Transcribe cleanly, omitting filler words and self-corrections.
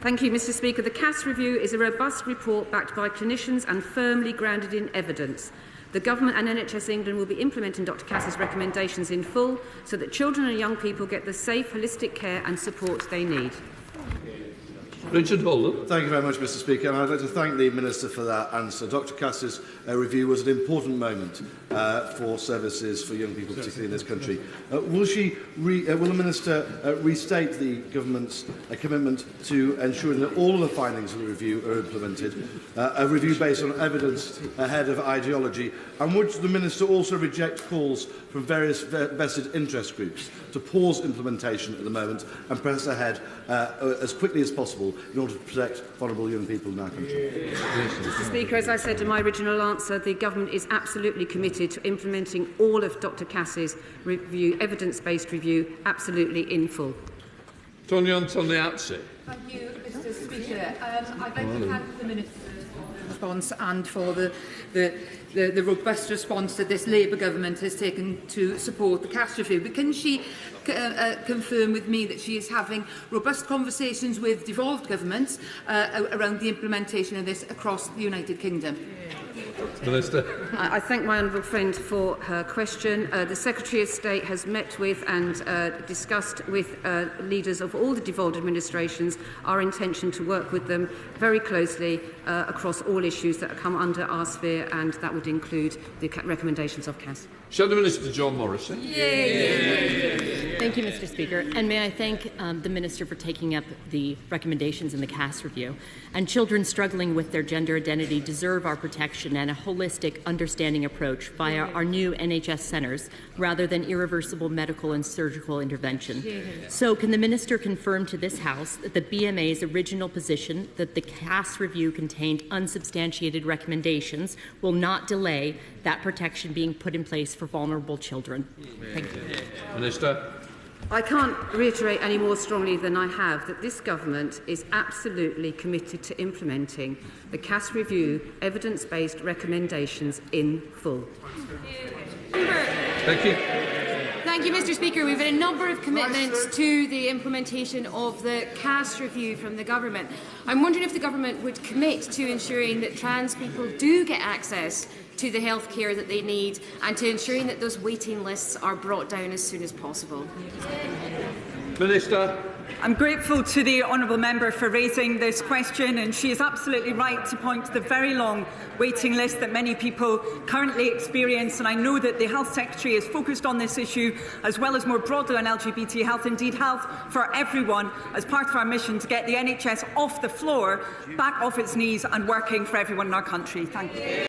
Thank you, Mr Speaker. The CAS review is a robust report backed by clinicians and firmly grounded in evidence. The Government and NHS England will be implementing Dr Cass's recommendations in full so that children and young people get the safe, holistic care and support they need. Richard Holden. Thank you very much, Mr Speaker. And I'd like to thank the Minister for that answer. Dr Cass's review was an important moment for services for young people, particularly in this country. Will the Minister restate the Government's commitment to ensuring that all of the findings of the review are implemented, a review based on evidence ahead of ideology? And would the Minister also reject calls from various vested interest groups to pause implementation at the moment and press ahead as quickly as possible in order to protect vulnerable young people in our country? Mr Speaker, as I said in my original answer, the Government is absolutely committed to implementing all of Dr Cass's review, evidence-based review, absolutely in full. Tony on the outset. Thank you, Mr Speaker. I'd like to thank the Minister for the response and for the robust response that this Labour Government has taken to support the CAS review. But can she confirm with me that she is having robust conversations with devolved governments around the implementation of this across the United Kingdom? Minister. I thank my honourable friend for her question. The Secretary of State has met with and discussed with leaders of all the devolved administrations our intention to work with them very closely across all issues that come under our sphere, and that would include the recommendations of CAS. Shadow Minister John Morrison. Thank you, Mr Speaker. And may I thank the Minister for taking up the recommendations in the CAS review. And children struggling with their gender identity deserve our protection and a holistic, understanding approach via our new NHS centres rather than irreversible medical and surgical intervention. So can the Minister confirm to this House that the BMA's original position that the CAS review contained unsubstantiated recommendations will not delay that protection being put in place for vulnerable children? Thank you. Minister. I can't reiterate any more strongly than I have that this Government is absolutely committed to implementing the CAS review evidence-based recommendations in full. Thank you. Thank you, Mr Speaker. We've had a number of commitments to the implementation of the CAS review from the Government. I'm wondering if the Government would commit to ensuring that trans people do get access to the health care that they need and to ensuring that those waiting lists are brought down as soon as possible. Minister. I'm grateful to the honourable member for raising this question, and she is absolutely right to point to the very long waiting list that many people currently experience. And I know that the Health Secretary is focused on this issue, as well as more broadly on LGBT health, indeed health for everyone, as part of our mission to get the NHS off the floor, back off its knees and working for everyone in our country. Thank you.